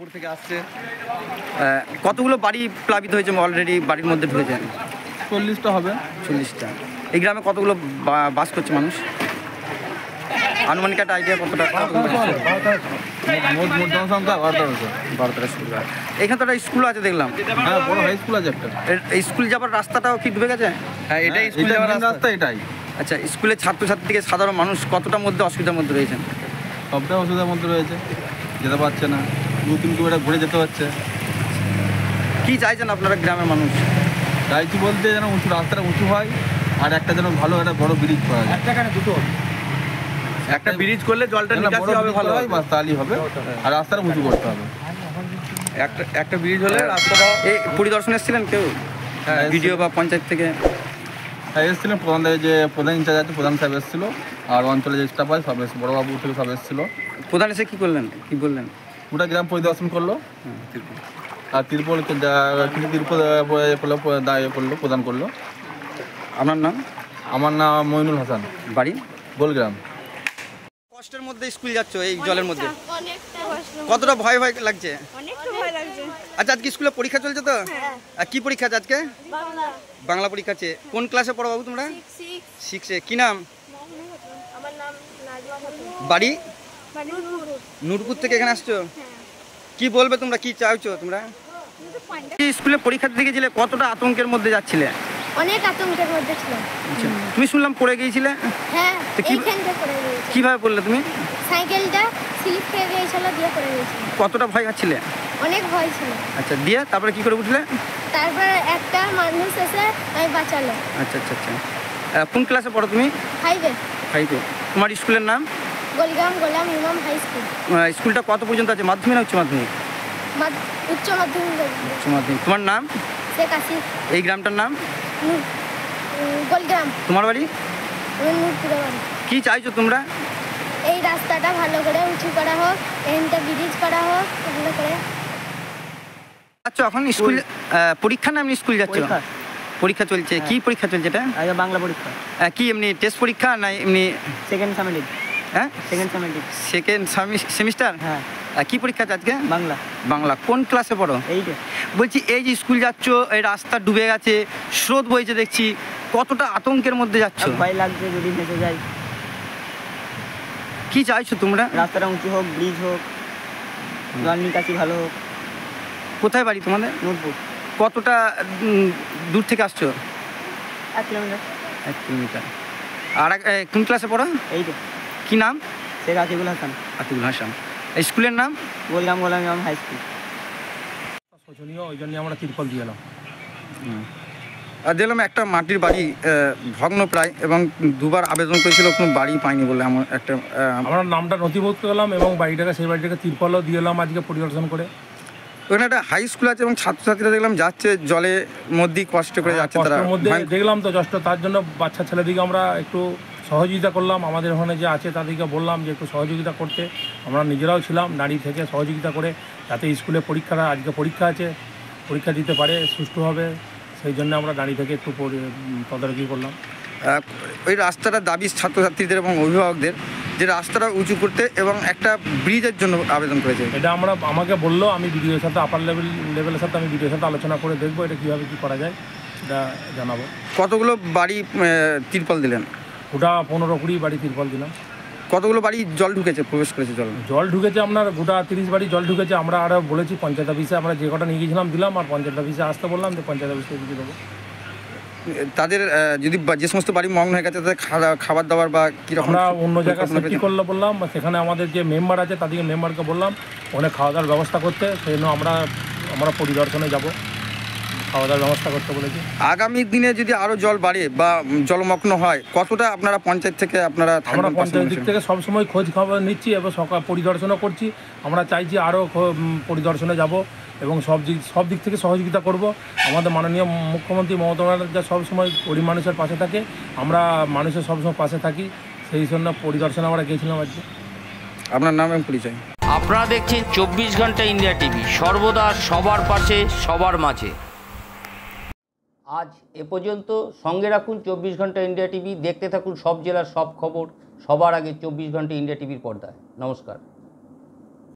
দুর্গাপুর থেকে আসছে। কতগুলো বাড়ি প্লাবিত হয়েছে অলরেডি? বাড়ির মধ্যে ঢুকেছে 40টা হবে। 40টা। এই গ্রামে কতগুলো বাস করছে মানুষ? আনুমানিক একটা আইডিয়া কতটা? মোট জনসংখ্যা 12টা স্কুল। এখানে তো একটা স্কুল আছে দেখলাম। হ্যাঁ, বড় হাই স্কুল আছে একটা। এই স্কুল যাবার রাস্তাটাও কি ডুবে গেছে? হ্যাঁ, এটাই স্কুল যাওয়ার রাস্তা এটাই। আচ্ছা, স্কুলের ছাত্রছাত্রী থেকে সাধারণ মানুষ কতটার মধ্যে অসুবিধার মধ্যে রয়েছেন? সবটাই অসুবিধার মধ্যে রয়েছে, যেতে পারছে না, 2-3 কিলোমিটার ঘুরে যেতে হচ্ছে। কি চাইছেন আপনারা গ্রামের মানুষ? চাইছি বলতে যেন রাস্তাটা উঁচু হয়, আর একটা যেন ভালো একটা বড় ব্রিজ করা যায়। একটা ব্রিজ করলে জলটা নিকাশি হবে, ভালো হয়, বাস তাহলেই হবে। আর রাস্তাটা উঁচু করতে হবে। একটা ব্রিজ হলে রাস্তাটা। এই পরিদর্শনে এসেছিলেন কেউ? হ্যাঁ, ভিডিও বা পঞ্চায়েত থেকে? হ্যাঁ, এসেছিলেন। প্রধান ইনচার্জ আছে, প্রধান সাহেব এসেছিলো, আর অঞ্চলে যে স্টাফ আছে সব এসে, বড়োবাবু থেকে সব এসেছিলো। প্রধান এসে কী করলেন, কী বললেন? পুরো গ্রাম পরিদর্শন করলো, আর তিরপল করলো, প্রদান করলো। আপনার নাম? আমার নাম মইনুল হাসান, বাড়ি গোলগ্রাম। কষ্টের মধ্যে স্কুল যাচ্ছ এই জলের মধ্যে, কতটা ভয় ভয় লাগছে? আচ্ছা, আজকে স্কুলে পরীক্ষা চলছে তো? আর কি পরীক্ষা আছে আজকে? বাংলা পরীক্ষা আছে। কোন ক্লাসে পড়ো বাবু তোমরা? 6-এ। কি নাম? বাড়ি? নূরপুর থেকে এখানে আসছো? কি বলবে তোমরা, কি চাইছো তোমরা? স্কুলে পরীক্ষা দিতে গেছিলে, কতটা আতঙ্কের মধ্যে যাচ্ছিলে? অনেক আতঙ্কের মধ্যে ছিল। তুমি শুনলাম পড়ে গিয়েছিলে? হ্যাঁ, এইখানটা পড়ে গিয়েছি। কিভাবে পড়লে তুমি? সাইকেলটা স্লিপ খেয়ে গিয়েছিল, দিয়ে পড়ে গিয়েছি। কতটা ভয় পাচ্ছিলে? অনেক ভয় ছিল। আচ্ছা, দিয়ে তারপরে কি করে উঠলে? তারপর একটা মানুষ এসে আমি বাঁচালো। আচ্ছা আচ্ছা আচ্ছা। কোন ক্লাসে পড়ো তুমি? 5-এ। তোমার স্কুলের নাম? গোলগ্রাম গোলাম ইমাম হাই স্কুল। স্কুলটা কত পর্যন্ত আছে, মাধ্যমিক না উচ্চ মাধ্যমিক? উচ্চ মাধ্যমিক। উচ্চ মাধ্যমিক। তোমার নাম? শেখ আসিফ। এই গ্রামটার নাম? গোলগ্রাম। তোমার বাড়ি? নূরপুরে বাড়ি। কি চাইছো তোমরা? এই রাস্তাটা ভালো করে উঁচু করা হোক, এখানটা ব্রিজ করা হোক, ভালো করে। আচ্ছা, এখন স্কুল পরীক্ষা না এমনি স্কুল যাচ্ছ? পরীক্ষা চলছে। কি পরীক্ষা চলছে এটা? বাংলা পরীক্ষা। কি এমনি টেস্ট পরীক্ষা না এমনি? Second summative. হ্যাঁ, সেকেন্ড সেমিস্টার। হ্যাঁ। কি পরীক্ষা আছে আজকে? বাংলা। বাংলা। কোন ক্লাসে পড়ো? 8-এ। বলছি, এই যে স্কুল যাচ্ছ, এই রাস্তা ডুবে গেছে, স্রোত বইছে দেখছি, কতটা আতঙ্কের মধ্যে যাচ্ছ? ভয় লাগছে যদি ভেসে যায়। কি চাইছো তোমরা? রাস্তাটা উঁচু হোক, ব্রিজ হোক, জল নিকাশি ভালো হোক। কোথায় বাড়ি তোমাদের? নূরপুর। কতটা দূর থেকে আসছো? 1 কিলোমিটার। 1 কিলোমিটার। আর কোন ক্লাসে পড়ো? 8-এ। কি নাম? শেখ আকিবুল হাসান। আকিবুল হাসান। স্কুলের নাম? গোলগ্রাম গোলাম ইমাম হাই স্কুল। শোচনীয়, ওই জন্য আমরা তিরপল দিয়ে এলাম। আর দেখলাম একটা মাটির বাড়ি ভগ্ন প্রায়, এবং দুবার আবেদন করেছিল, কোনো বাড়ি পাইনি বলে। আমার একটা আমরা নামটা নথিভুক্ত করলাম এবং সেই বাড়িটাকে তিরপলও দিয়ে এলাম আজকে পরিদর্শন করে। ওখানে একটা হাই স্কুল আছে এবং ছাত্রছাত্রীরা দেখলাম যাচ্ছে জলের মধ্যেই, কষ্ট করে যাচ্ছে তারা। মধ্যে দেখলাম তো যষ্ট, তার জন্য বাচ্চা ছেলেদিকে আমরা একটু সহযোগিতা করলাম। আমাদের ওখানে যে আছে তাদেরকে বললাম যে একটু সহযোগিতা করতে। আমরা নিজেরাও ছিলাম দাঁড়িয়ে থেকে সহযোগিতা করে, যাতে স্কুলে আজকে পরীক্ষা আছে, পরীক্ষা দিতে পারে সুষ্ঠুভাবে, সেই জন্য আমরা দাঁড়িয়ে থেকে একটু তদারকি করলাম। ওই রাস্তাটার দাবি ছাত্রছাত্রীদের এবং অভিভাবকদের, যে রাস্তাটা উঁচু করতে এবং একটা ব্রিজের জন্য আবেদন করেছে। এটা আমাকে বললো, আমি ভিডিওর সাথে আপার লেভেলের সাথে আমি ভিডিওর সাথে আলোচনা করে দেখবো এটা কীভাবে কী করা যায়, এটা জানাবো। কতগুলো বাড়ি তিরপল দিলেন? গোটা 15-20 বাড়ি তিরপল দিলাম। কতগুলো বাড়ি জল ঢুকেছে, প্রবেশ করেছে জল ঢুকেছে আপনার গোটা 30 বাড়ি জল ঢুকেছে। আমরা আরও বলেছি পঞ্চায়েত অফিসে, আমরা যে কটা নিয়ে গিয়েছিলাম দিলাম, আর পঞ্চায়েত অফিসে আসতে বললাম, যে পঞ্চায়েত অফিসে দিয়ে দেবো। তাদের যদি যে সমস্ত বাড়ি মগ্ন হয়ে গেছে তাদের খাবার দাবার বা কীরকম? আমরা অন্য জায়গায় সেফটি করলে বললাম, সেখানে আমাদের যে মেম্বার আছে তাদেরকে মেম্বারকে বললাম ওখানে খাওয়া দাওয়ার ব্যবস্থা করতে, সেই জন্য আমরা পরিদর্শনে যাব, খাওয়া দাওয়ার ব্যবস্থা করতে বলেছি। আগামী দিনে যদি আরও জল বাড়ে বা জলমগ্ন হয়, কতটা আপনারা পঞ্চায়েত থেকে আমরা পঞ্চায়েত দিক থেকে সবসময় খোঁজ খবর নিচ্ছি এবং পরিদর্শনও করছি। আমরা চাইছি আরও পরিদর্শনে যাব এবং সব দিক থেকে সহযোগিতা করব। আমাদের মাননীয় মুখ্যমন্ত্রী মমতা ব্যানার্জি সবসময় গরিব মানুষের পাশে থাকে, আমরা মানুষের সবসময় পাশে থাকি, সেই জন্য পরিদর্শনে আমরা গিয়েছিলাম আজকে। আপনার নাম এবং পরিচয়? আপনারা দেখছেন 24 ঘন্টা ইন্ডিয়া টিভি, সর্বদা সবার পাশে, সবার মাঝে। আজ এ পর্যন্ত। সঙ্গে রাখুন 24 ঘন্টা ইন্ডিয়া টিভি, দেখতে থাকুন সব জেলার সব খবর সবার আগে 24 ঘন্টা ইন্ডিয়া টিভির পর্দায়। নমস্কার।